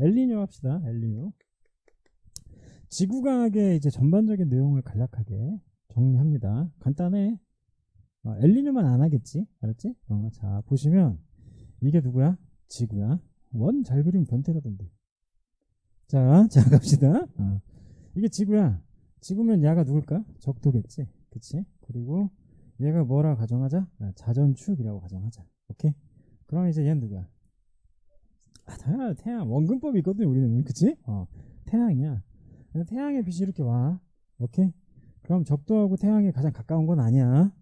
엘니뇨 합시다. 엘니뇨. 지구과학의 이제 전반적인 내용을 간략하게 정리합니다. 간단해. 엘니뇨만 안 하겠지? 알았지? 자, 보시면 이게 누구야? 지구야. 원 잘 그리면 변태라던데. 자 갑시다. 이게 지구야. 지구면 얘가 누굴까? 적도겠지. 그치? 그리고 얘가 뭐라 가정하자? 자전축이라고 가정하자. 오케이? 그럼 이제 얘는 누구야? 태양. 원근법이 있거든 우리는. 그치? 태양이야. 태양의 빛이 이렇게 와. 오케이? 그럼 적도하고 태양이 가장 가까운 건 아니야.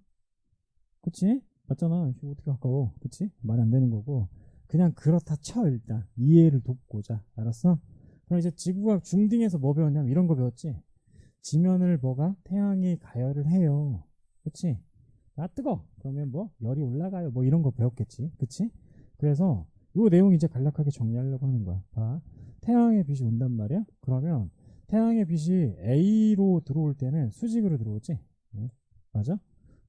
그치? 맞잖아. 어떻게 가까워? 그치? 말이 안 되는 거고. 그냥 그렇다 쳐. 일단 이해를 돕고자. 알았어? 그럼 이제 지구과학 중딩에서 뭐 배웠냐면 이런 거 배웠지. 지면을 뭐가? 태양이 가열을 해요. 그치? 뜨거. 그러면 뭐 열이 올라가요. 뭐 이런 거 배웠겠지. 그치? 그래서 요 내용 이제 간략하게 정리하려고 하는 거야. 봐. 태양의 빛이 온단 말이야. 그러면 태양의 빛이 A로 들어올 때는 수직으로 들어오지. 맞아?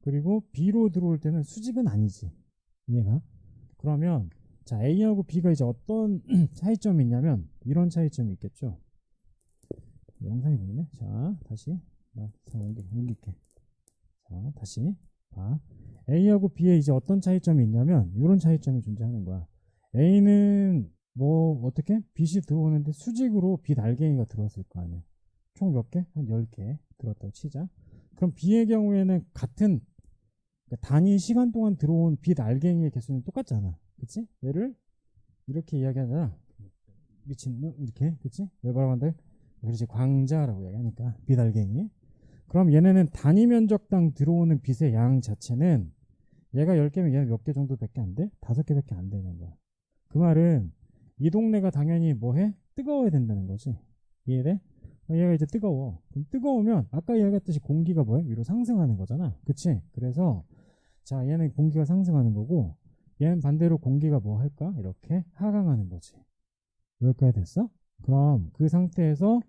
그리고 B로 들어올 때는 수직은 아니지. 이해가? 그러면 자, A하고 B가 이제 어떤 차이점이 있냐면 이런 차이점이 있겠죠. 영상이 보이네. 자, 다시 옮길게. 자, 다시 봐. A하고 B에 이제 어떤 차이점이 있냐면 이런 차이점이 존재하는 거야. A는 뭐 어떻게? 빛이 들어오는데 수직으로 빛 알갱이가 들어왔을 거 아니야. 총 몇 개? 한 10개 들어왔다고 치자. 그럼 B의 경우에는 같은 단위 시간 동안 들어온 빛 알갱이의 개수는 똑같잖아. 그치? 얘를 이렇게 이야기하잖아. 미친놈 이렇게. 그치? 얘 뭐라고 한다? 그렇지. 광자라고 이야기하니까 빛 알갱이. 그럼 얘네는 단위 면적당 들어오는 빛의 양 자체는 얘가 10개면 얘는 몇 개 정도밖에 안 돼? 5개밖에 안 되는 거야. 그 말은 이 동네가 당연히 뭐해? 뜨거워야 된다는 거지. 이해돼? 얘가 이제 뜨거워. 그럼 뜨거우면 아까 이야기했듯이 공기가 뭐해? 위로 상승하는 거잖아. 그치? 그래서 자, 얘는 공기가 상승하는 거고 얘는 반대로 공기가 뭐 할까? 이렇게 하강하는 거지. 여기까지 됐어? 그럼 그 상태에서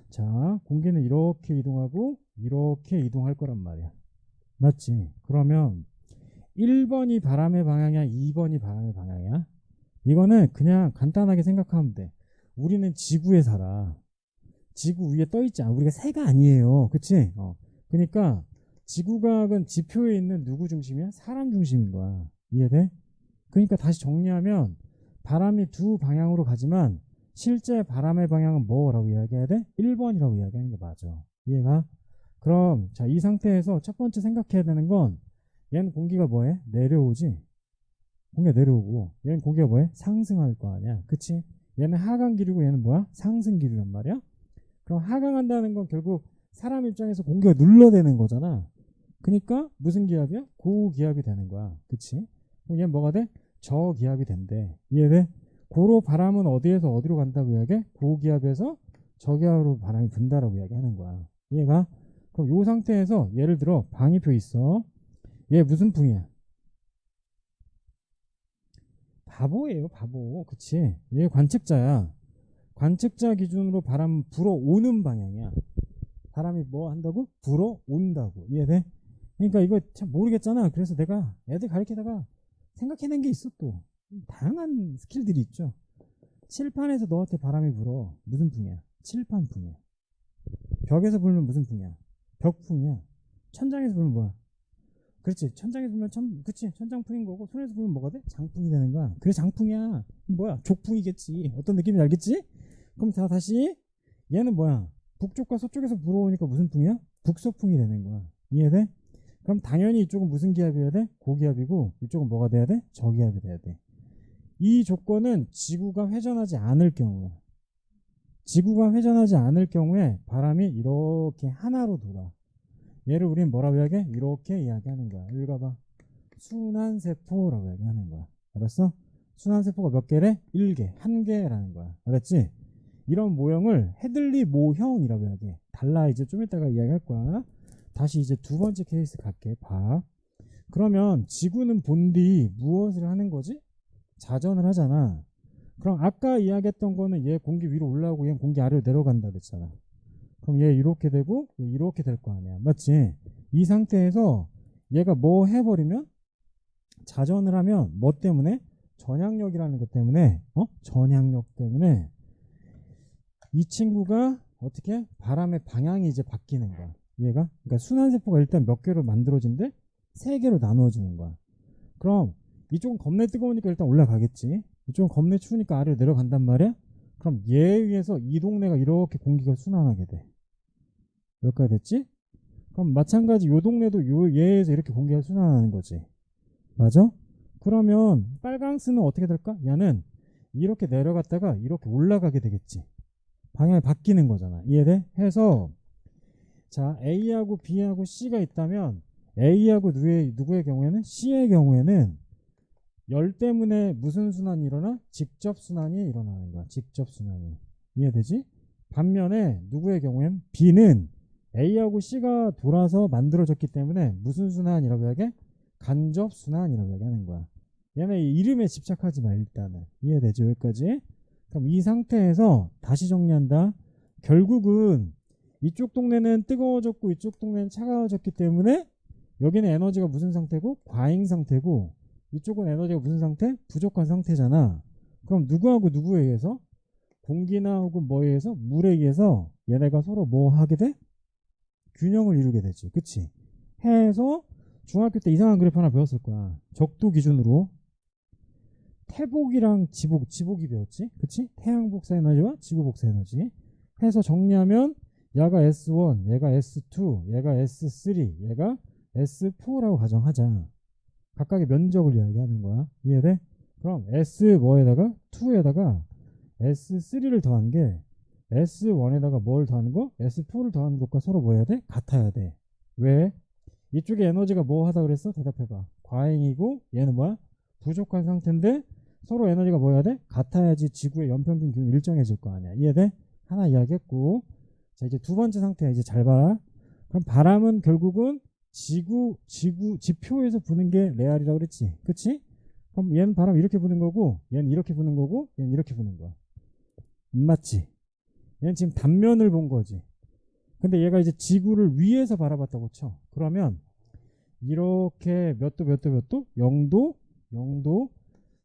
자, 공기는 이렇게 이동하고 이렇게 이동할 거란 말이야. 맞지? 그러면 1번이 바람의 방향이야? 2번이 바람의 방향이야? 이거는 그냥 간단하게 생각하면 돼. 우리는 지구에 살아. 지구 위에 떠있지 않아. 우리가 새가 아니에요. 그치? 그러니까 지구과학은 지표에 있는 누구 중심이야? 사람 중심인 거야. 이해돼? 그러니까 다시 정리하면 바람이 두 방향으로 가지만 실제 바람의 방향은 뭐라고 이야기해야 돼? 1번이라고 이야기하는 게 맞아. 이해가? 그럼 자, 이 상태에서 첫 번째 생각해야 되는 건 얘는 공기가 뭐해? 내려오지? 공기가 내려오고 얘는 공기가 뭐해? 상승할 거 아니야. 그치? 얘는 하강 기류고 얘는 뭐야? 상승 기류란 말이야. 그럼 하강한다는 건 결국 사람 입장에서 공기가 눌러대는 거잖아. 그러니까 무슨 기압이야? 고기압이 되는 거야. 그치? 그럼 얘는 뭐가 돼? 저기압이 된대. 이해돼? 고로 바람은 어디에서 어디로 간다고 이야기해? 고기압에서 저기압으로 바람이 분다라고 이야기하는 거야. 이해가? 그럼 이 상태에서 예를 들어 방위표 있어. 얘 무슨 풍이야? 바보예요, 바보. 그치? 얘 관측자야. 관측자 기준으로 바람 불어오는 방향이야. 바람이 뭐 한다고? 불어온다고. 이해돼? 그러니까 이거 참 모르겠잖아. 그래서 내가 애들 가르치다가 생각해낸 게 있어. 또 다양한 스킬들이 있죠. 칠판에서 너한테 바람이 불어. 무슨 풍이야? 칠판풍이야. 벽에서 불면 무슨 풍이야? 벽풍이야. 천장에서 불면 뭐야? 그렇지. 천장에서 불면 그치, 천장풍인 거고 손에서 불면 뭐가 돼? 장풍이 되는 거야. 그래, 장풍이야. 뭐야? 족풍이겠지. 어떤 느낌인지 알겠지? 그럼 다시 얘는 뭐야? 북쪽과 서쪽에서 불어오니까 무슨 풍이야? 북서풍이 되는 거야. 이해돼? 그럼 당연히 이쪽은 무슨 기압이어야 돼? 고기압이고 이쪽은 뭐가 돼야 돼? 저기압이 돼야 돼. 이 조건은 지구가 회전하지 않을 경우야. 지구가 회전하지 않을 경우에 바람이 이렇게 하나로 돌아. 얘를 우리는 뭐라고 이야기해? 이렇게 이야기하는 거야. 읽어봐. 순환세포라고 이야기하는 거야. 알았어? 순환세포가 몇 개래? 1개, 1개라는 거야. 알았지? 이런 모형을 헤들리 모형이라고 이야기해. 달라. 이제 좀 이따가 이야기할 거야. 다시 이제 두 번째 케이스 갈게. 봐. 그러면 지구는 본디 무엇을 하는 거지? 자전을 하잖아. 그럼 아까 이야기했던 거는 얘 공기 위로 올라오고 얘 공기 아래로 내려간다 그랬잖아. 그럼 얘 이렇게 되고 얘 이렇게 될 거 아니야. 맞지? 이 상태에서 얘가 뭐 해버리면 자전을 하면 뭐 때문에? 전향력이라는 것 때문에 전향력 때문에 이 친구가 어떻게 바람의 방향이 이제 바뀌는 거야. 얘가 그러니까 순환세포가 일단 몇 개로 만들어진대? 3개로 나누어지는 거야. 그럼 이쪽은 겁내 뜨거우니까 일단 올라가겠지. 이쪽은 겁내 추우니까 아래로 내려간단 말이야. 그럼 얘에 의해서 이 동네가 이렇게 공기가 순환하게 돼. 여기까지 됐지? 그럼 마찬가지 요 동네도 얘에서 이렇게 공기가 순환하는 거지. 맞아? 그러면 빨강스는 어떻게 될까? 얘는 이렇게 내려갔다가 이렇게 올라가게 되겠지. 방향이 바뀌는 거잖아. 이해돼? 해서 자 A하고 B하고 C가 있다면 A하고 누구의 경우에는 C의 경우에는 열 때문에 무슨 순환이 일어나? 직접 순환이 일어나는 거야. 직접 순환이. 이해되지? 반면에 누구의 경우에는 B는 A하고 C가 돌아서 만들어졌기 때문에 무슨 순환이라고 하게? 간접 순환이라고 얘기하는 거야. 얘네 이름에 집착하지 마 일단은. 이해되지? 여기까지? 그럼 이 상태에서 다시 정리한다. 결국은 이쪽 동네는 뜨거워졌고 이쪽 동네는 차가워졌기 때문에 여기는 에너지가 무슨 상태고? 과잉 상태고 이쪽은 에너지가 무슨 상태? 부족한 상태잖아. 그럼 누구하고 누구에 의해서? 공기나 혹은 뭐에 의해서? 물에 의해서 얘네가 서로 뭐 하게 돼? 균형을 이루게 되지. 그치? 해서 중학교 때 이상한 그래프 하나 배웠을 거야. 적도 기준으로 태복이랑 지복이 배웠지? 그치? 태양 복사 에너지와 지구 복사 에너지. 해서 정리하면 얘가 S1, 얘가 S2, 얘가 S3, 얘가 S4라고 가정하자. 각각의 면적을 이야기하는 거야. 이해돼? 그럼 S 뭐에다가 2에다가 S3를 더한 게 S1에다가 뭘 더하는 거? S4를 더하는 것과 서로 뭐 해야 돼? 같아야 돼. 왜? 이쪽에 에너지가 뭐 하다 그랬어? 대답해봐. 과잉이고 얘는 뭐야? 부족한 상태인데 서로 에너지가 뭐 해야 돼? 같아야지 지구의 연평균 기온이 일정해질 거 아니야. 이해돼? 하나 이야기했고 자 이제 두 번째 상태야. 이제 잘 봐. 그럼 바람은 결국은 지표에서 부는 게 레알이라고 그랬지. 그치? 그럼 얘는 바람 이렇게 부는 거고 얘는 이렇게 부는 거고 얘는 이렇게 부는 거야. 안 맞지? 얘는 지금 단면을 본 거지. 근데 얘가 이제 지구를 위에서 바라봤다고 쳐. 그러면 이렇게 몇 도 0도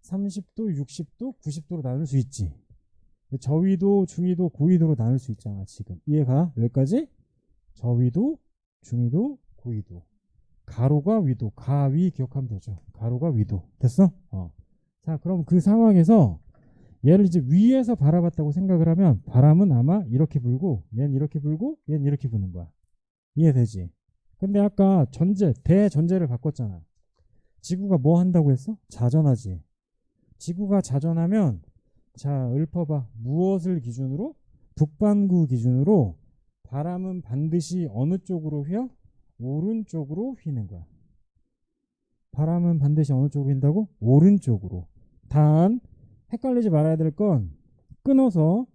30도 60도 90도로 나눌 수 있지. 저위도 중위도 고위도로 나눌 수 있잖아. 지금 이해가? 여기까지? 저위도 중위도 고위도 가로가 위도 가위 기억하면 되죠. 가로가 위도 됐어? 자 그럼 그 상황에서 얘를 이제 위에서 바라봤다고 생각을 하면 바람은 아마 이렇게 불고 얘는 이렇게 불고 얘는 이렇게 부는 거야. 이해되지? 근데 아까 대전제를 바꿨잖아. 지구가 뭐 한다고 했어? 자전하지. 지구가 자전하면 자 읊어봐. 무엇을 기준으로? 북반구 기준으로 바람은 반드시 어느 쪽으로 휘어? 오른쪽으로 휘는 거야. 바람은 반드시 어느 쪽으로 휘는다고? 오른쪽으로. 단 헷갈리지 말아야 될 건 끊어서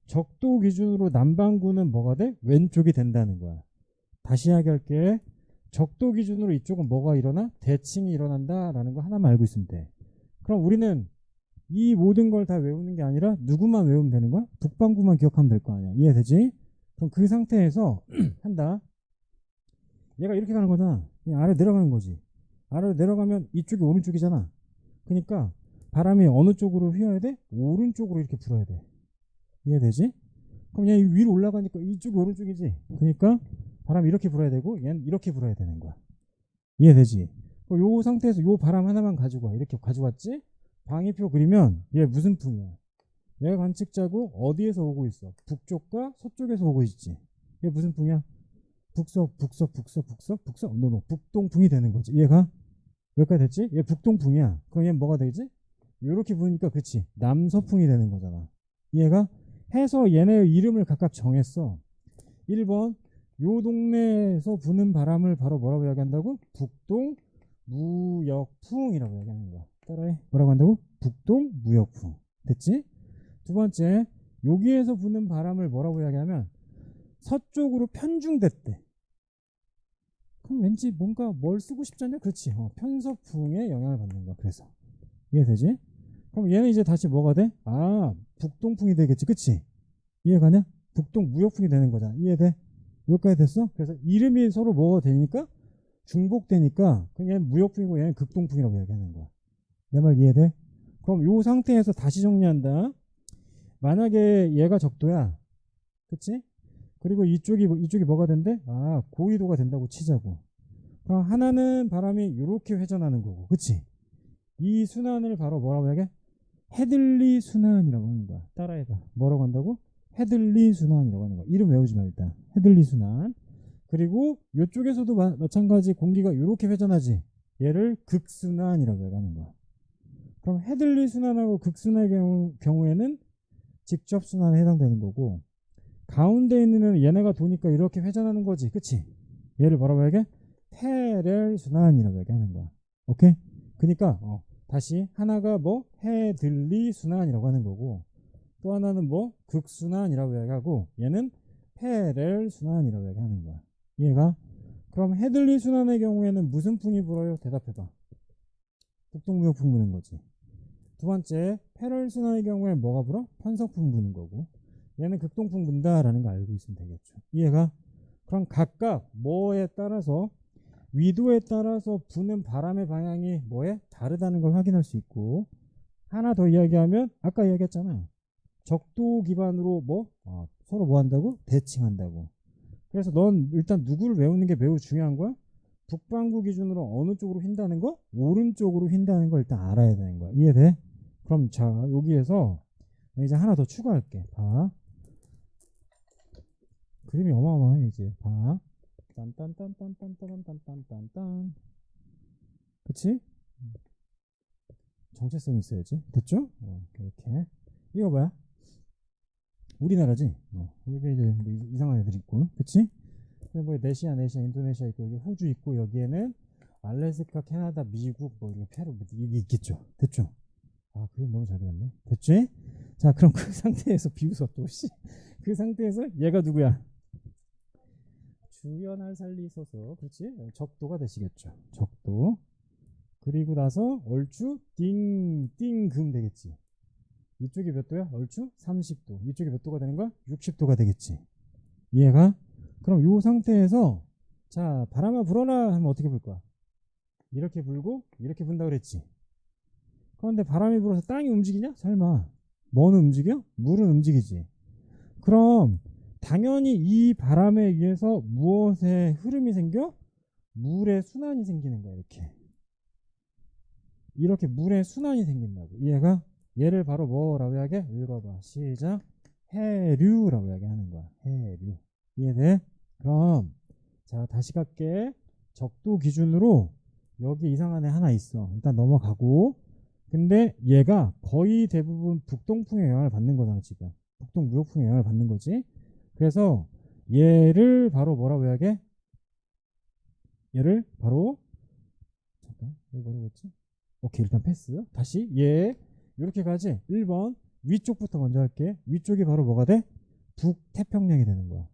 적도 기준으로 남반구는 뭐가 돼? 왼쪽이 된다는 거야. 다시 이야기할게. 적도 기준으로 이쪽은 뭐가 일어나? 대칭이 일어난다라는 거 하나만 알고 있으면 돼. 그럼 우리는 이 모든 걸 다 외우는 게 아니라 누구만 외우면 되는 거야? 북반구만 기억하면 될 거 아니야. 이해되지? 그럼 그 상태에서 한다. 얘가 이렇게 가는 거잖아. 그냥 아래 내려가는 거지. 아래로 내려가면 이쪽이 오른쪽이잖아. 그러니까 바람이 어느 쪽으로 휘어야 돼? 오른쪽으로 이렇게 불어야 돼. 이해되지? 그럼 얘 위로 올라가니까 이쪽이 오른쪽이지. 그러니까 바람이 이렇게 불어야 되고 얘는 이렇게 불어야 되는 거야. 이해되지? 요 상태에서 요 바람 하나만 가지고 와. 이렇게 가져왔지? 방위표 그리면 얘 무슨 풍이야? 얘가 관측자고 어디에서 오고 있어? 북쪽과 서쪽에서 오고 있지. 얘 무슨 풍이야? 북서 노 북동풍이 되는 거지. 얘가 여기까지 됐지? 얘 북동풍이야. 그럼 얘는 뭐가 되지? 이렇게 부니까 그치 남서풍이 되는 거잖아. 얘가 해서 얘네 이름을 각각 정했어. 1번 요 동네에서 부는 바람을 바로 뭐라고 이야기한다고? 북동 무역풍이라고 이야기하는 거야. 따라해. 뭐라고 한다고? 북동 무역풍. 됐지? 두 번째 여기에서 부는 바람을 뭐라고 이야기하면 서쪽으로 편중됐대. 그럼 왠지 뭔가 뭘 쓰고 싶지 않냐? 그렇지. 편서풍에 영향을 받는 거야. 그래서 이해되지? 그럼 얘는 이제 다시 뭐가 돼? 아 북동풍이 되겠지. 그치? 이해가냐? 북동 무역풍이 되는 거잖아. 이해돼? 여기까지 됐어? 그래서 이름이 서로 뭐가 되니까 중복되니까 그냥 얘는 무역풍이고 얘는 극동풍이라고 이야기하는 거야. 내 말 이해돼? 그럼 요 상태에서 다시 정리한다. 만약에 얘가 적도야. 그치? 그리고 이쪽이 뭐가 된대? 아, 고緯도가 된다고 치자고. 그럼 하나는 바람이 이렇게 회전하는 거고, 그치? 이 순환을 바로 뭐라고 해야 돼? 헤들리 순환이라고 하는 거야. 따라해봐. 뭐라고 한다고? 헤들리 순환이라고 하는 거야. 이름 외우지 마 일단. 헤들리 순환. 그리고 이쪽에서도 마찬가지 공기가 이렇게 회전하지. 얘를 극순환이라고 하는 거야. 그럼 헤들리 순환하고 극순환의 경우에는 직접 순환에 해당되는 거고, 가운데 있는 애는 얘네가 도니까 이렇게 회전하는 거지, 그치? 얘를 뭐라고 해야 돼? 패럴 순환이라고 얘기하는 거야. 오케이? 그러니까 다시 하나가 뭐 헤들리 순환이라고 하는 거고, 또 하나는 뭐 극순환이라고 얘기하고, 얘는 패럴 순환이라고 얘기하는 거야. 이해가? 그럼 헤들리 순환의 경우에는 무슨 풍이 불어요? 대답해봐. 북동무역풍 부는 거지. 두 번째, 패럴 순환의 경우에 뭐가 불어? 편성풍 부는 거고, 얘는 극동풍 분다라는 거 알고 있으면 되겠죠. 이해가? 그럼 각각 뭐에 따라서, 위도에 따라서 부는 바람의 방향이 뭐에 다르다는 걸 확인할 수 있고, 하나 더 이야기하면 아까 이야기했잖아. 적도 기반으로 서로 뭐 한다고? 대칭한다고. 그래서 넌 일단 누구를 외우는 게 매우 중요한 거야. 북반구 기준으로 어느 쪽으로 휜다는 거? 오른쪽으로 휜다는 걸 일단 알아야 되는 거야. 이해돼? 그럼 자, 여기에서 이제 하나 더 추가할게. 봐. 그림이 어마어마해 이제. 봐. 딴딴딴딴딴딴딴딴딴. 그치? 정체성이 있어야지. 됐죠? 이렇게. 이거 뭐야? 우리나라지? 여기 이제 뭐 이상한 애들 있고. 그치? 뭐 네시아, 인도네시아 있고, 여기 호주 있고, 여기에는 알래스카, 캐나다, 미국, 뭐 이렇게 페루, 이게 있겠죠. 됐죠? 아, 그림 너무 잘 그렸네. 됐지? 자, 그럼 그 상태에서 비웃어 또, 씨. 그 상태에서 얘가 누구야? 주연할 살리소서. 그렇지? 적도가 되시겠죠. 적도. 그리고 나서 얼추 띵금 되겠지. 이쪽이 몇 도야? 얼추 30도. 이쪽이 몇 도가 되는 거야? 60도가 되겠지. 이해가? 그럼 이 상태에서 자, 바람아 불어라 하면 어떻게 불 거야? 이렇게 불고 이렇게 분다 그랬지. 그런데 바람이 불어서 땅이 움직이냐? 설마. 뭐는 움직여? 물은 움직이지. 그럼 당연히 이 바람에 의해서 무엇의 흐름이 생겨? 물의 순환이 생기는 거야. 이렇게 물의 순환이 생긴다고. 이해가? 얘를 바로 뭐라고 이야기해? 읽어봐. 시작. 해류라고 이야기하는 거야. 해류. 이해돼? 그럼 자, 다시 갈게. 적도 기준으로 여기 이상한 애 하나 있어. 일단 넘어가고. 근데 얘가 거의 대부분 북동풍의 영향을 받는 거잖아 지금. 북동무역풍의 영향을 받는 거지. 그래서 얘를 바로 뭐라고 이야기해? 얘를 바로 잠깐 여기 뭐라고 했지? 오케이, 일단 패스. 다시 얘 이렇게 가지. 1번 위쪽부터 먼저 할게. 위쪽이 바로 뭐가 돼? 북태평양이 되는 거야.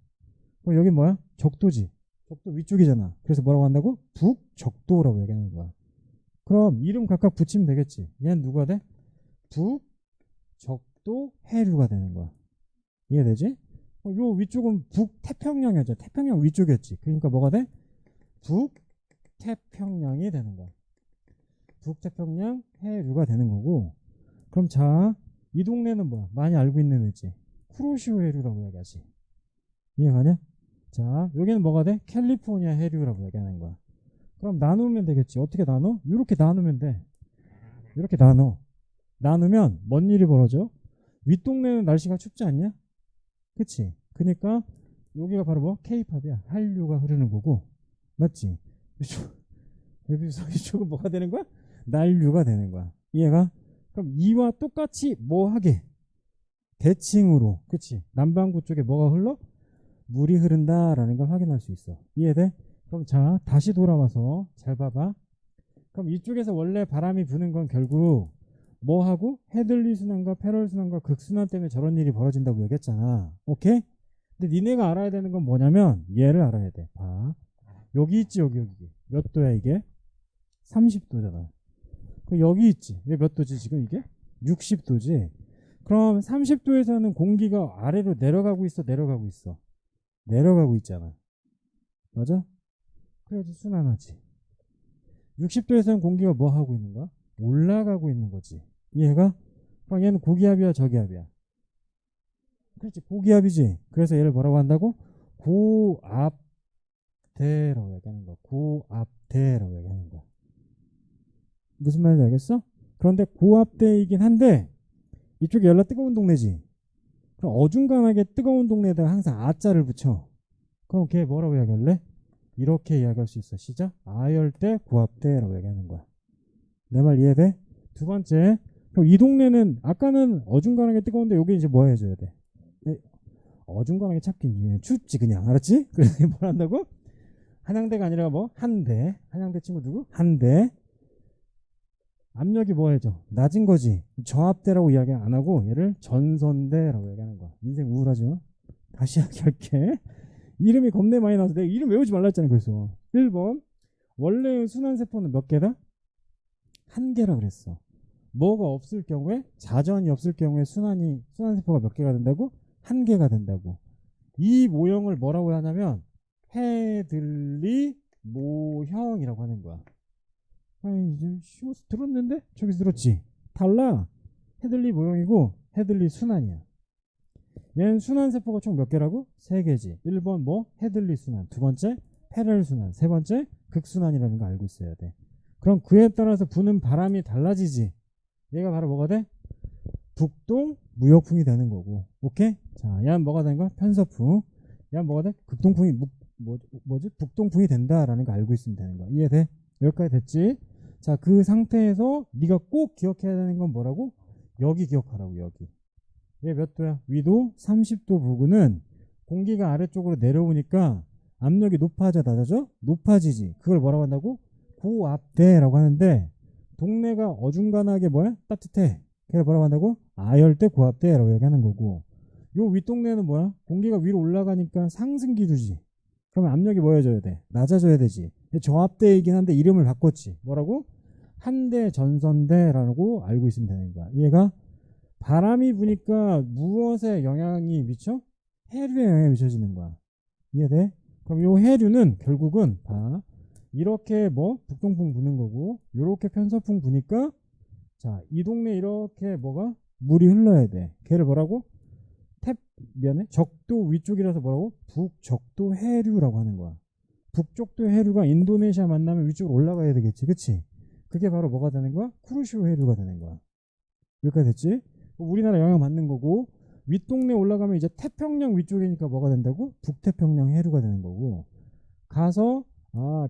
그럼 여기 뭐야? 적도지. 적도 위쪽이잖아. 그래서 뭐라고 한다고? 북적도라고 얘기하는 거야. 그럼 이름 각각 붙이면 되겠지. 얘는 누가 돼? 북적도 해류가 되는 거야. 이해되지? 요 위쪽은 북태평양이었죠. 태평양 위쪽이었지. 그러니까 뭐가 돼? 북태평양이 되는 거야. 북태평양 해류가 되는 거고. 그럼 자, 이 동네는 뭐야? 많이 알고 있는 애지. 쿠로시오 해류라고 얘기하지. 이해가냐? 자, 여기는 뭐가 돼? 캘리포니아 해류라고 얘기하는 거야. 그럼 나누면 되겠지. 어떻게 나눠? 이렇게 나누면 돼. 이렇게 나누면 뭔 일이 벌어져? 윗동네는 날씨가 춥지 않냐? 그치? 그니까 여기가 바로 뭐? K-팝이야. 한류가 흐르는 거고. 맞지? 이쪽은 뭐가 되는 거야? 난류가 되는 거야. 이해가? 그럼 이와 똑같이 뭐 하게? 대칭으로. 그치? 남반구 쪽에 뭐가 흘러? 물이 흐른다라는 걸 확인할 수 있어. 이해돼? 그럼 자, 다시 돌아와서 잘 봐봐. 그럼 이쪽에서 원래 바람이 부는 건 결국 뭐하고? 헤들리 순환과 패럴 순환과 극순환 때문에 저런 일이 벌어진다고 얘기했잖아. 오케이? 근데 니네가 알아야 되는 건 뭐냐면 얘를 알아야 돼. 봐. 여기 있지, 여기. 몇 도야 이게? 30도잖아. 그럼 여기 있지. 이게 몇 도지 지금 이게? 60도지. 그럼 30도에서는 공기가 아래로 내려가고 있어, 내려가고 있어? 내려가고 있잖아. 맞아? 그래야지 순환하지. 60도에서는 공기가 뭐 하고 있는 거야? 올라가고 있는 거지. 이해가? 그럼 얘는 고기압이야, 저기압이야? 그렇지, 고기압이지. 그래서 얘를 뭐라고 한다고? 고압대라고 얘기하는 거야. 고압대라고 얘기하는 거야. 무슨 말인지 알겠어? 그런데 고압대이긴 한데 이쪽이 연락 뜨거운 동네지. 그럼 어중간하게 뜨거운 동네에다가 항상 아자를 붙여. 그럼 걔 뭐라고 이야기할래? 이렇게 이야기할 수 있어. 시작. 아열대 고압대라고 얘기하는 거야. 내 말 이해돼? 두 번째, 그럼 이 동네는 아까는 어중간하게 뜨거운데 여기 이제 뭐 해줘야 돼? 어중간하게 찾긴 춥지 그냥. 알았지? 그래서 뭘 한다고? 한양대가 아니라 뭐? 한대. 한양대 친구 누구? 한대. 압력이 뭐 해줘? 낮은 거지. 저압대라고 이야기 안 하고 얘를 전선대라고 얘기하는 거야. 인생 우울하죠? 다시 이야기할게. 이름이 겁내 많이 나와서 내가 이름 외우지 말라 했잖아. 그래서 1번 원래의 순환세포는 몇 개다? 한 개라 그랬어. 뭐가 없을 경우에, 자전이 없을 경우에 순환세포가 몇 개가 된다고? 한 개가 된다고. 이 모형을 뭐라고 하냐면 헤들리 모형이라고 하는 거야. 아니 이제 쉬워서 들었는데? 저기서 들었지? 달라. 헤들리 모형이고 헤들리 순환이야. 얘는 순환세포가 총 몇 개라고? 3개지. 1번 뭐? 헤들리 순환. 두 번째 패럴 순환. 세 번째 극순환이라는 거 알고 있어야 돼. 그럼 그에 따라서 부는 바람이 달라지지. 얘가 바로 뭐가 돼? 북동 무역풍이 되는 거고. 오케이? 자, 얘는 뭐가 되는 거야? 편서풍. 얘는 뭐가 돼? 극동풍이 뭐지? 북동풍이 된다라는 거 알고 있으면 되는 거야. 이해돼? 여기까지 됐지? 자, 그 상태에서 네가 꼭 기억해야 되는 건 뭐라고? 여기 기억하라고. 여기. 얘 몇 도야? 위도 30도 부근은 공기가 아래쪽으로 내려오니까 압력이 높아져 낮아져? 높아지지. 그걸 뭐라고 한다고? 고압대라고 하는데 동네가 어중간하게 뭐야? 따뜻해. 걔를 뭐라고 한다고? 아열대 고압대라고 얘기하는 거고, 요 윗동네는 뭐야? 공기가 위로 올라가니까 상승 기류지. 그러면 압력이 뭐 해줘야 돼? 낮아져야 되지. 저압대이긴 한데 이름을 바꿨지. 뭐라고? 한대 전선대라고 알고 있으면 되는 거야. 얘가 바람이 부니까 무엇에 영향이 미쳐? 해류에 영향이 미쳐지는 거야. 이해돼? 그럼 요 해류는 결국은 봐. 이렇게 뭐 북동풍 부는 거고, 요렇게 편서풍 부니까 자, 이 동네 이렇게 뭐가 물이 흘러야 돼. 걔를 뭐라고? 미안해. 적도 위쪽이라서 뭐라고? 북적도 해류라고 하는 거야. 북적도 해류가 인도네시아 만나면 위쪽으로 올라가야 되겠지. 그치? 그게 바로 뭐가 되는 거야? 쿠르시오 해류가 되는 거야. 여기까지 됐지? 우리나라 영향 받는 거고, 윗동네 올라가면 이제 태평양 위쪽이니까 뭐가 된다고? 북태평양 해류가 되는 거고, 가서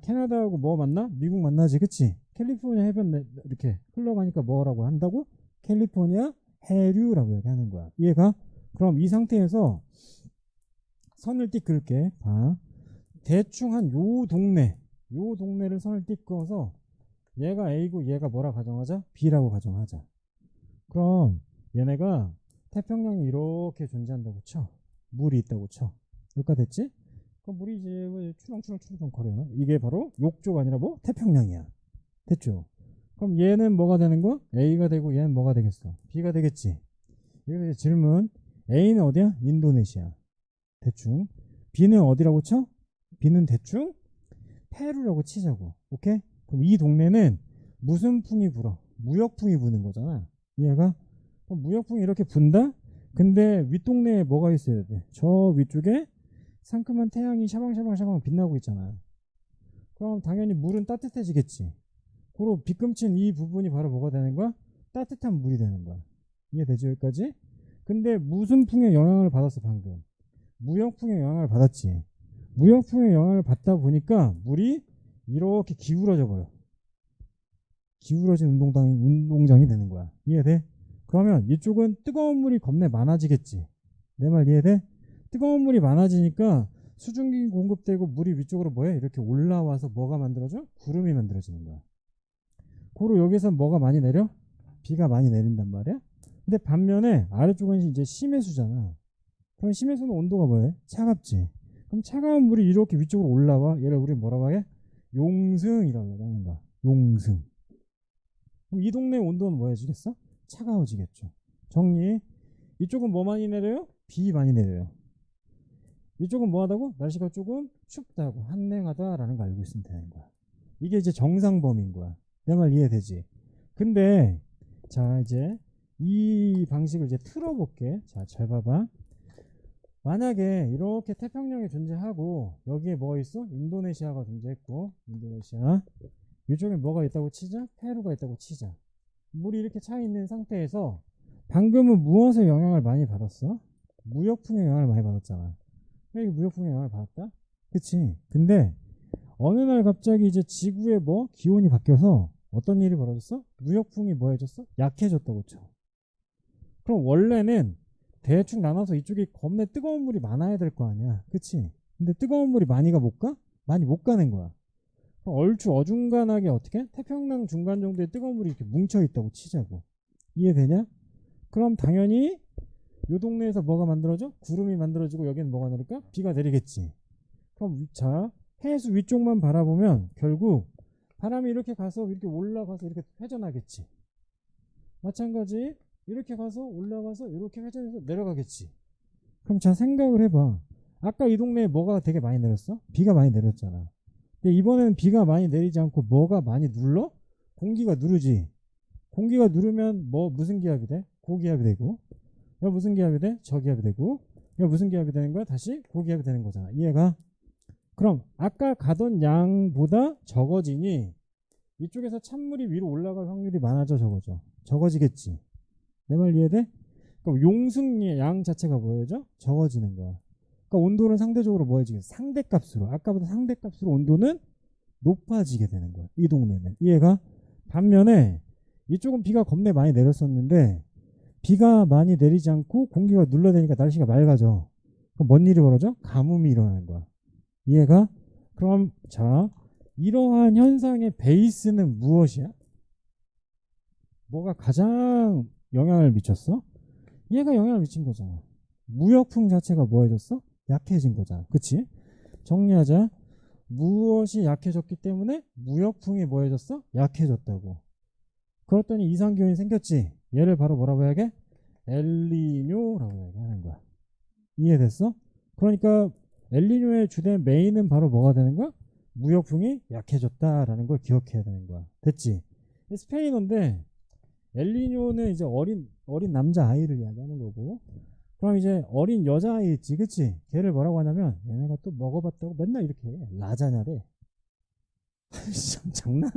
캐나다하고 뭐 만나? 미국 만나지. 그치? 캘리포니아 해변 이렇게 흘러가니까 뭐라고 한다고? 캘리포니아 해류라고 얘기하는 거야. 이해가? 그럼 이 상태에서 선을 띡 그을게. 봐. 대충 한 요 동네를 선을 띡 그어서 얘가 A고 얘가 뭐라 가정하자? B라고 가정하자. 그럼 얘네가 태평양이 이렇게 존재한다고 쳐. 물이 있다고 쳐. 여기까지 됐지? 그럼 물이 이제 왜 추렁추렁 거려나? 이게 바로 욕조가 아니라 뭐? 태평양이야. 됐죠? 그럼 얘는 뭐가 되는 거야? A가 되고 얘는 뭐가 되겠어? B가 되겠지? 여기서 이제 질문. A는 어디야? 인도네시아. 대충. B는 어디라고 쳐? B는 대충 페루라고 치자고. 오케이? 그럼 이 동네는 무슨 풍이 불어? 무역풍이 부는 거잖아. 얘가? 그럼 무역풍이 이렇게 분다? 근데 윗동네에 뭐가 있어야 돼? 저 위쪽에 상큼한 태양이 샤방샤방 빛나고 있잖아. 그럼 당연히 물은 따뜻해지겠지. 그리고 빗금친 이 부분이 바로 뭐가 되는 거야? 따뜻한 물이 되는 거야. 이해되죠? 여기까지? 근데 무슨 풍의 영향을 받았어 방금? 무역풍의 영향을 받았지. 무역풍의 영향을 받다 보니까 물이 이렇게 기울어져 버려. 기울어진 운동장이 되는 거야. 이해돼? 그러면 이쪽은 뜨거운 물이 겁내 많아지겠지. 내 말 이해돼? 뜨거운 물이 많아지니까 수증기 공급되고 물이 위쪽으로 뭐해? 이렇게 올라와서 뭐가 만들어져? 구름이 만들어지는 거야. 고로 여기서 뭐가 많이 내려? 비가 많이 내린단 말이야. 근데 반면에 아래쪽은 이제 심해수잖아. 그럼 심해수는 온도가 뭐해? 차갑지. 그럼 차가운 물이 이렇게 위쪽으로 올라와. 얘를 우리 뭐라고 해? 용승이라고 하는 거야. 용승. 그럼 이 동네 온도는 뭐해지겠어? 차가워지겠죠. 정리. 이쪽은 뭐 많이 내려요? 비 많이 내려요. 이쪽은 뭐 하다고? 날씨가 조금 춥다고, 한랭하다라는 거 알고 있으면 되는 거야. 이게 이제 정상범위인 거야. 내 말 이해되지? 근데 자 이제 이 방식을 이제 틀어볼게. 자 잘 봐봐. 만약에 이렇게 태평양이 존재하고 여기에 뭐가 있어? 인도네시아가 존재했고 인도네시아 이쪽에 뭐가 있다고 치자? 페루가 있다고 치자. 물이 이렇게 차 있는 상태에서 방금은 무엇의 영향을 많이 받았어? 무역풍의 영향을 많이 받았잖아. 여기 무역풍의 영향을 받았다? 그치? 근데 어느 날 갑자기 이제 지구의 뭐 기온이 바뀌어서 어떤 일이 벌어졌어? 무역풍이 뭐 해졌어? 약해졌다고 쳐. 그럼 원래는 대충 나눠서 이쪽에 겁내 뜨거운 물이 많아야 될 거 아니야. 그치? 근데 뜨거운 물이 많이가 못 가? 많이 못 가는 거야. 그럼 얼추 어중간하게 어떻게? 태평양 중간 정도의 뜨거운 물이 이렇게 뭉쳐있다고 치자고. 이해되냐? 그럼 당연히 요 동네에서 뭐가 만들어져? 구름이 만들어지고 여기는 뭐가 내릴까? 비가 내리겠지. 그럼 자 해수 위쪽만 바라보면 결국 바람이 이렇게 가서 이렇게 올라가서 이렇게 회전하겠지. 마찬가지 이렇게 가서 올라가서 이렇게 회전해서 내려가겠지. 그럼 자 생각을 해봐. 아까 이 동네에 뭐가 되게 많이 내렸어? 비가 많이 내렸잖아. 근데 이번에는 비가 많이 내리지 않고 뭐가 많이 눌러? 공기가 누르지. 공기가 누르면 뭐 무슨 기압이 돼? 고기압이 되고. 야 무슨 기압이 돼? 저기압이 되고. 야 무슨 기압이 되는 거야? 다시 고기압이 되는 거잖아. 이해가? 그럼 아까 가던 양보다 적어지니 이쪽에서 찬물이 위로 올라갈 확률이 많아져 적어져. 적어지겠지. 내 말 이해돼? 그럼 용승의 양 자체가 뭐예요? 적어지는 거야. 그러니까 온도는 상대적으로 뭐해지겠어? 상대값으로. 아까보다 상대값으로 온도는 높아지게 되는 거야. 이 동네는. 이해가? 반면에 이쪽은 비가 겁내 많이 내렸었는데 비가 많이 내리지 않고 공기가 눌러대니까 날씨가 맑아져. 그럼 뭔 일이 벌어져? 가뭄이 일어나는 거야. 이해가? 그럼 자 이러한 현상의 베이스는 무엇이야? 뭐가 가장 영향을 미쳤어? 얘가 영향을 미친 거잖아. 무역풍 자체가 뭐 해졌어? 약해진 거잖아. 그치? 정리하자. 무엇이 약해졌기 때문에 무역풍이 뭐 해졌어? 약해졌다고. 그랬더니 이상기온이 생겼지. 얘를 바로 뭐라고 해야게? 엘니뇨라고 하는 거야. 이해됐어? 그러니까 엘니뇨의 주된 메인은 바로 뭐가 되는 거야? 무역풍이 약해졌다라는 걸 기억해야 되는 거야. 됐지? 스페인어인데 엘니뇨는 이제 어린 남자 아이를 이야기하는 거고, 그럼 이제 어린 여자 아이 있지, 그치? 걔를 뭐라고 하냐면 얘네가 또 먹어봤다고 맨날 이렇게 라자냐래. 참 장난.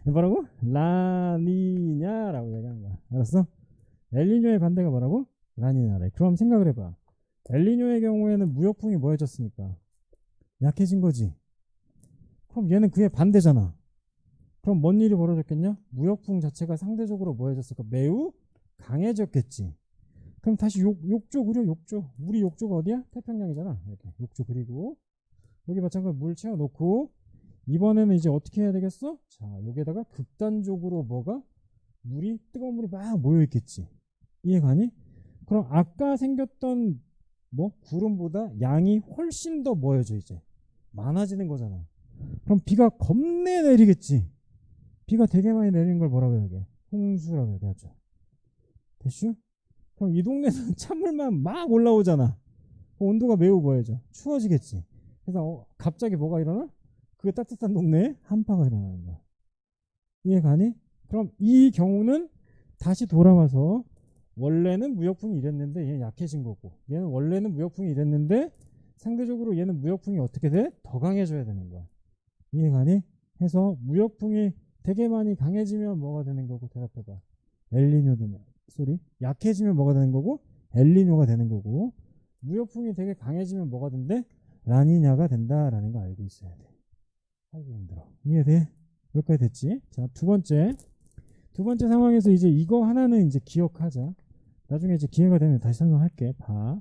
뭐라고? 라니냐라고 얘기하는 거야. 알았어? 엘니뇨의 반대가 뭐라고? 라니냐래. 그럼 생각을 해봐. 엘니뇨의 경우에는 무역풍이 뭐해졌으니까 약해진 거지. 그럼 얘는 그의 반대잖아. 그럼 뭔 일이 벌어졌겠냐? 무역풍 자체가 상대적으로 뭐해졌을까? 매우 강해졌겠지. 그럼 다시 욕조 그려. 욕조. 우리 욕조가 어디야? 태평양이잖아. 이렇게 욕조 그리고 여기 마찬가지로 물 채워놓고 이번에는 이제 어떻게 해야 되겠어? 자 여기에다가 극단적으로 뭐가? 물이 뜨거운 물이 막 모여있겠지. 이해가니? 그럼 아까 생겼던 뭐 구름보다 양이 훨씬 더 모여져 이제 많아지는 거잖아. 그럼 비가 겁내 내리겠지. 비가 되게 많이 내리는 걸 뭐라고 해야 돼? 홍수라고 얘기하죠. 됐슈? 그럼 이 동네는 찬물만 막 올라오잖아. 온도가 매우 뭐해져? 추워지겠지. 그래서 갑자기 뭐가 일어나? 그 따뜻한 동네에 한파가 일어나는 거야. 이해가니? 그럼 이 경우는 다시 돌아와서 원래는 무역풍이 이랬는데 얘는 약해진 거고, 얘는 원래는 무역풍이 이랬는데 상대적으로 얘는 무역풍이 어떻게 돼? 더 강해져야 되는 거야. 이해가니? 해서 무역풍이 되게 많이 강해지면 뭐가 되는 거고, 대답해봐. 엘니뇨 되는 소리. 약해지면 뭐가 되는 거고? 엘니뇨가 되는 거고, 무역풍이 되게 강해지면 뭐가 된대? 라니냐가 된다라는 거 알고 있어야 돼. 아이고 힘들어. 이해돼? 여기까지 됐지? 자, 두 번째 상황에서 이제 이거 하나는 이제 기억하자. 나중에 이제 기회가 되면 다시 설명할게. 봐.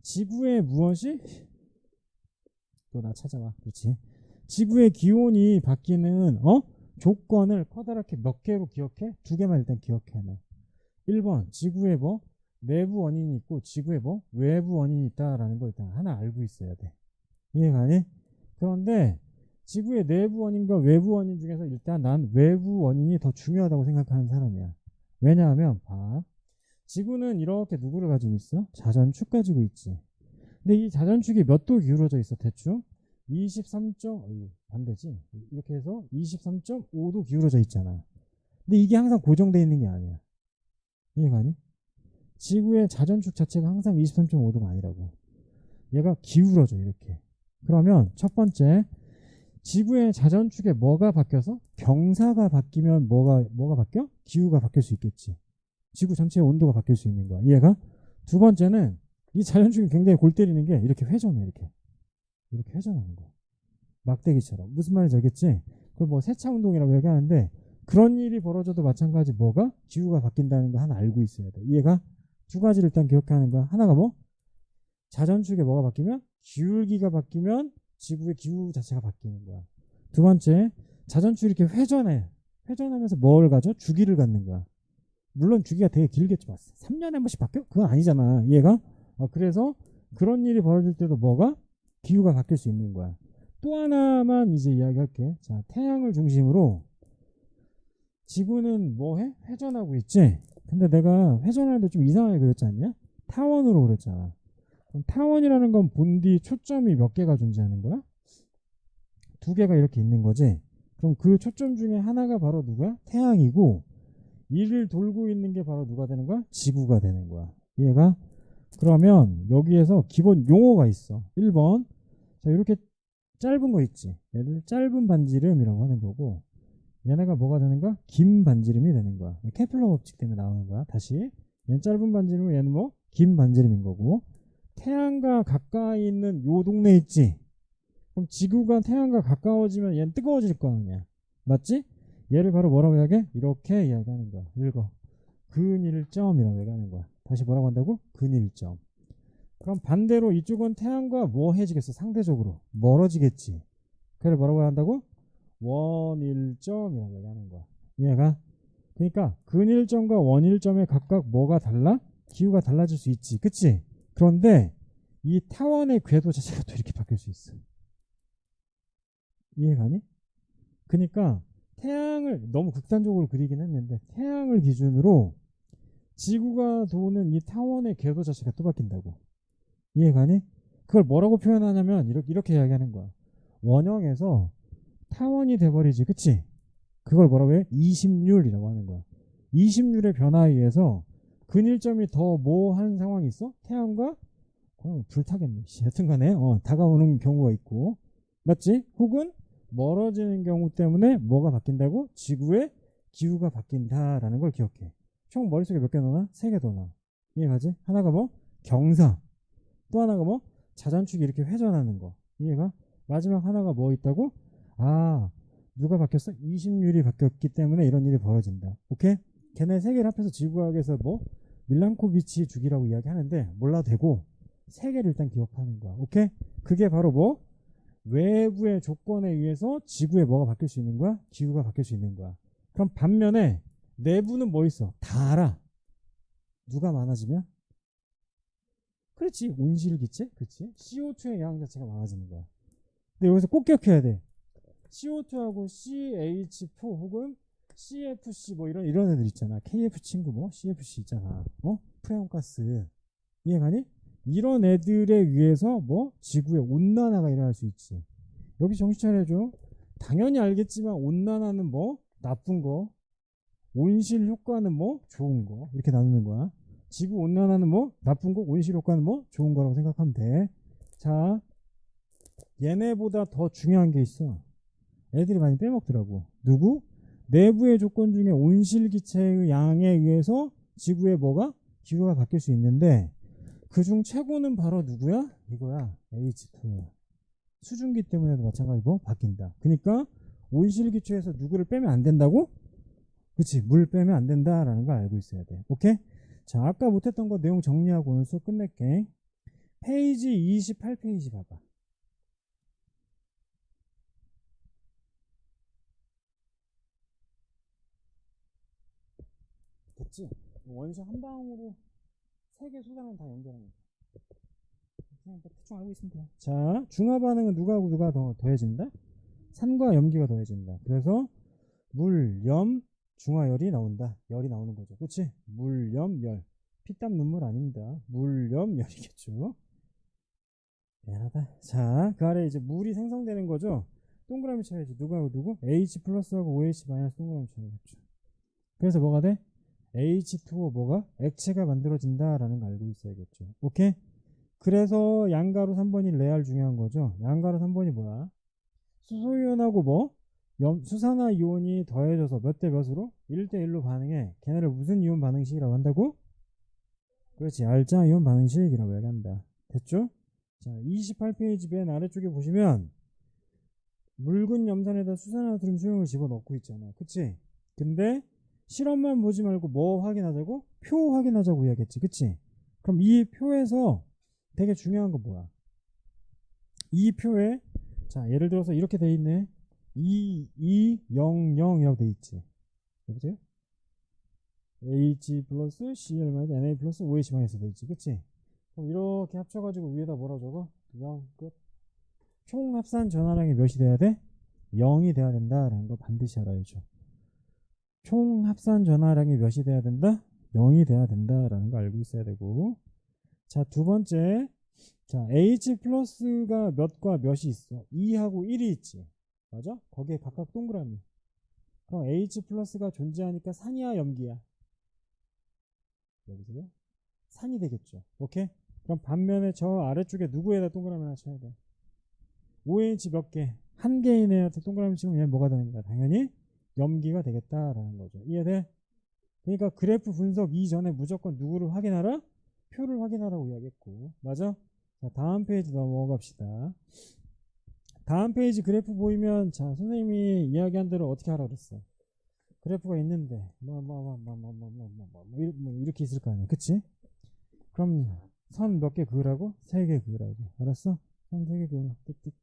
지구의 무엇이? 또 나 찾아와. 그렇지. 지구의 기온이 바뀌는 조건을 커다랗게 몇 개로 기억해? 두 개만 일단 기억해 놔. 1번 지구에 뭐 내부 원인이 있고 지구에 뭐 외부 원인이 있다라는 거 일단 하나 알고 있어야 돼. 이해가니? 그런데 지구의 내부 원인과 외부 원인 중에서 일단 난 외부 원인이 더 중요하다고 생각하는 사람이야. 왜냐하면 봐. 지구는 이렇게 누구를 가지고 있어? 자전축 가지고 있지. 근데 이 자전축이 몇 도 기울어져 있어 대충? 23. 반대지. 이렇게 해서 23.5도 기울어져 있잖아. 근데 이게 항상 고정되어 있는 게 아니야. 이해가니? 지구의 자전축 자체가 항상 23.5도가 아니라고. 얘가 기울어져 이렇게. 그러면 첫 번째 지구의 자전축에 뭐가 바뀌어서 경사가 바뀌면 뭐가 바뀌어? 기후가 바뀔 수 있겠지. 지구 전체의 온도가 바뀔 수 있는 거야. 이해가? 두 번째는 이 자전축이 굉장히 골 때리는 게 이렇게 회전해. 이렇게 회전하는 거야. 막대기처럼. 무슨 말인지 알겠지? 그걸 뭐 세차 운동이라고 얘기하는데 그런 일이 벌어져도 마찬가지 뭐가? 기후가 바뀐다는 거 하나 알고 있어야 돼. 이해가? 두 가지를 일단 기억하는 거야. 하나가 뭐? 자전축에 뭐가 바뀌면? 기울기가 바뀌면 지구의 기후 자체가 바뀌는 거야. 두 번째, 자전축이 이렇게 회전해. 회전하면서 뭘 가져? 주기를 갖는 거야. 물론 주기가 되게 길겠지만 3년에 한 번씩 바뀌어? 그건 아니잖아. 이해가? 그래서 그런 일이 벌어질 때도 뭐가? 기후가 바뀔 수 있는 거야. 또 하나만 이제 이야기할게. 자, 태양을 중심으로 지구는 뭐 해? 회전하고 있지? 근데 내가 회전하는데 좀 이상하게 그렸지 않냐? 타원으로 그랬잖아. 그럼 타원이라는 건 본디 초점이 몇 개가 존재하는 거야? 두 개가 이렇게 있는 거지. 그럼 그 초점 중에 하나가 바로 누구야? 태양이고 이를 돌고 있는 게 바로 누가 되는 거야? 지구가 되는 거야. 이해가? 그러면 여기에서 기본 용어가 있어. 1번. 자, 이렇게 짧은 거 있지. 얘를 짧은 반지름이라고 하는 거고 얘네가 뭐가 되는 거야? 긴 반지름이 되는 거야. 케플러 법칙 때문에 나오는 거야. 다시. 얘는 짧은 반지름이고 얘는 뭐? 긴 반지름인 거고 태양과 가까이 있는 요 동네 있지? 그럼 지구가 태양과 가까워지면 얘는 뜨거워질 거 아니야. 맞지? 얘를 바로 뭐라고 이야기해? 이렇게 이야기하는 거야. 읽어. 근일점이라고 얘기하는 거야. 다시 뭐라고 한다고? 근일점. 그럼 반대로 이쪽은 태양과 뭐 해지겠어? 상대적으로 멀어지겠지. 그래서 뭐라고 한다고? 원일점이라고 얘기하는 거야. 이해가? 그러니까 근일점과 원일점에 각각 뭐가 달라? 기후가 달라질 수 있지. 그치? 그런데 이 타원의 궤도 자체가 또 이렇게 바뀔 수 있어. 이해가니? 그러니까 태양을 너무 극단적으로 그리긴 했는데 태양을 기준으로 지구가 도는 이 타원의 궤도 자체가 또 바뀐다고. 이해가니? 그걸 뭐라고 표현하냐면 이렇게 이야기하는 거야. 원형에서 타원이 돼버리지. 그치? 그걸 뭐라고 해? 이심률이라고 하는 거야. 이심률의 변화에 의해서 근일점이 더 뭐한 상황이 있어? 태양과 불타겠네. 여튼간에 다가오는 경우가 있고 맞지? 혹은 멀어지는 경우 때문에 뭐가 바뀐다고? 지구의 기후가 바뀐다라는 걸 기억해. 총 머릿속에 몇 개 넣어놔? 3개 더 넣어. 이해가지? 하나가 뭐? 경사. 또 하나가 뭐? 자전축이 이렇게 회전하는 거. 이해가? 마지막 하나가 뭐 있다고? 누가 바뀌었어? 이심률이 바뀌었기 때문에 이런 일이 벌어진다. 오케이? 걔네 3개를 합해서 지구과학에서 뭐? 밀란코비치 주기라고 이야기하는데 몰라도 되고 3개를 일단 기억하는 거야. 오케이? 그게 바로 뭐? 외부의 조건에 의해서 지구에 뭐가 바뀔 수 있는 거야? 기후가 바뀔 수 있는 거야. 그럼 반면에 내부는 뭐 있어? 다 알아. 누가 많아지면? 그렇지. 온실기체? 그렇지. CO2의 양 자체가 많아지는 거야. 근데 여기서 꼭 기억해야 돼. CO2하고 CH4 혹은 CFC 뭐 이런 애들 있잖아. KF 친구 뭐 CFC 있잖아. 프레온가스. 이해가니? 이런 애들에 의해서 뭐 지구의 온난화가 일어날 수 있지. 여기 정신 차려줘. 당연히 알겠지만 온난화는 뭐 나쁜 거, 온실 효과는 뭐 좋은 거 이렇게 나누는 거야. 지구 온난화는 뭐 나쁜 거, 온실 효과는 뭐 좋은 거라고 생각하면 돼. 자, 얘네보다 더 중요한 게 있어. 애들이 많이 빼먹더라고. 누구? 내부의 조건 중에 온실기체의 양에 의해서 지구의 뭐가? 기후가 바뀔 수 있는데 그중 최고는 바로 누구야? 이거야. H2야. 수증기 때문에도 마찬가지고 바뀐다. 그러니까 온실기체에서 누구를 빼면 안 된다고? 그치. 물 빼면 안 된다라는 걸 알고 있어야 돼. 오케이? 자, 아까 못했던 거 내용 정리하고 오늘 수업 끝낼게. 페이지 28페이지 봐봐. 됐지? 원시 한 방으로 3개 소단은 다 연결하는 거야. 그냥 대충 알고 있으면 돼. 자, 중화 반응은 누가하고 누가 더해진다? 산과 염기가 더해진다. 그래서 물, 염, 중화열이 나온다. 열이 나오는 거죠. 그치? 물, 염, 열. 피땀 눈물 아닙니다. 물, 염, 열이겠죠. 미안하다. 자, 그 아래 이제 물이 생성되는 거죠. 동그라미 쳐야지. 누구하고 누구? H 플러스하고 OH 마이너스 동그라미 쳐야겠죠. 그래서 뭐가 돼? H2O 뭐가? 액체가 만들어진다라는 거 알고 있어야겠죠. 오케이? 그래서 양가로 3번이 레알 중요한 거죠. 양가로 3번이 뭐야? 수소이온하고 뭐? 수산화 이온이 더해져서 몇 대 몇으로? 1대1로 반응해. 걔네를 무슨 이온 반응식이라고 한다고? 그렇지. 알자 이온 반응식이라고 얘기한다. 됐죠? 자, 28페이지 맨 아래쪽에 보시면 묽은 염산에다 수산화트륨 수용을 집어넣고 있잖아. 그치? 근데 실험만 보지 말고 뭐 확인하자고? 표 확인하자고 이야기했지. 그치? 그럼 이 표에서 되게 중요한 거 뭐야? 이 표에 자 예를 들어서 이렇게 돼 있네. 2200이라고 돼 있지. 여보세요? H 플러스 Cl 마이너스 Na 플러스 OH 마이너스 돼 있지. 그치? 그럼 이렇게 합쳐가지고 위에다 뭐라 적어? 0 끝. 총 합산 전화량이 몇이 돼야 돼? 0이 돼야 된다라는 거 반드시 알아야죠. 총 합산 전화량이 몇이 돼야 된다? 0이 돼야 된다라는 거 알고 있어야 되고. 자, 두 번째. 자, H 플러스가 몇과 몇이 있어? 2하고 1이 있지. 맞아? 거기에 각각 동그라미. 그럼 H 플러스가 존재하니까 산이야, 염기야? 여기서요? 산이 되겠죠. 오케이? 그럼 반면에 저 아래쪽에 누구에다 동그라미 하나 쳐야 돼? OH 몇 개? 한 개인애한테 동그라미 치면 얘 뭐가 되는 거야? 당연히 염기가 되겠다라는 거죠. 이해돼? 그러니까 그래프 분석 이전에 무조건 누구를 확인하라? 표를 확인하라고 이야기했고. 맞아? 자, 다음 페이지 넘어갑시다. 다음 페이지 그래프 보이면 자 선생님이 이야기한 대로 어떻게 하라 그랬어? 그래프가 있는데 이렇게 있을 거 아니야. 그치? 그럼 선 몇 개 그으라고? 3개 그으라고. 알았어? 선 3개 그으라. 띡띡.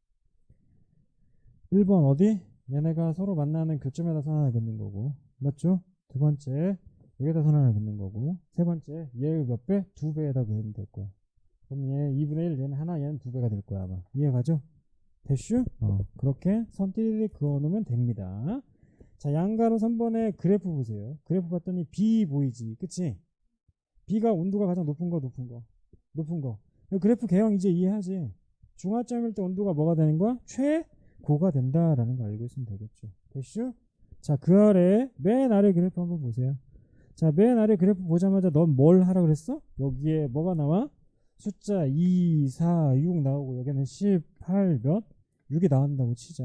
1번 어디? 얘네가 서로 만나는 교점에다 선 하나 긋는 거고. 맞죠? 두 번째 여기다 선 하나 긋는 거고. 세 번째 얘 몇 배? 2배에다 그으면 될 거야. 그럼 얘 2분의 1 얘는 하나 얘는 2배가 될 거야 아마. 이해가죠? 됐슈? 그렇게 선 띠리리 그어놓으면 됩니다. 자, 양가로 3번에 그래프 보세요. 그래프 봤더니 B 보이지? 그치? B가 온도가 가장 높은 거. 그래프 개형 이제 이해하지? 중화점일 때 온도가 뭐가 되는 거야? 최고가 된다라는 거 알고 있으면 되겠죠. 됐슈? 자, 그 아래 맨 아래 그래프 한번 보세요. 자, 맨 아래 그래프 보자마자 넌 뭘 하라 그랬어? 여기에 뭐가 나와? 숫자 2, 4, 6 나오고 여기는 18 몇? 6이 나온다고 치자.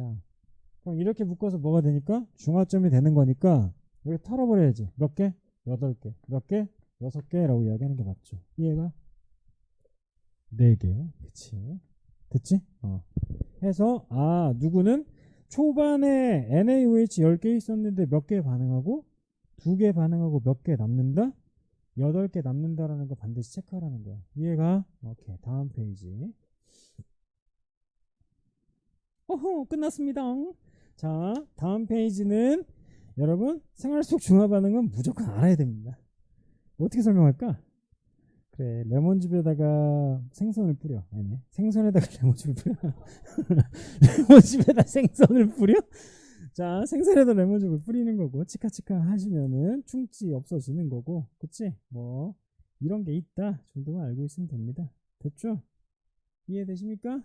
그럼 이렇게 묶어서 뭐가 되니까? 중화점이 되는 거니까 여기 털어버려야지. 몇 개? 8개. 몇 개? 6개라고 이야기하는 게 맞죠. 이해가? 4개. 그치? 됐지? 해서 누구는 초반에 NaOH 10개 있었는데 몇 개 반응하고 2개 반응하고 몇 개 남는다? 8개 남는다라는 거 반드시 체크하라는 거야. 이해가? 오케이. 다음 페이지. 끝났습니다. 자, 다음 페이지는 여러분 생활 속 중화 반응은 무조건 알아야 됩니다. 어떻게 설명할까? 그래, 레몬즙에다가 생선을 뿌려. 아니네. 생선에다가 레몬즙을 뿌려. 레몬즙에다 생선을 뿌려? 자, 생선에다 레몬즙을 뿌리는 거고 치카치카 하시면은 충치 없어지는 거고. 그치? 뭐 이런 게 있다 정도만 알고 있으면 됩니다. 됐죠? 이해되십니까?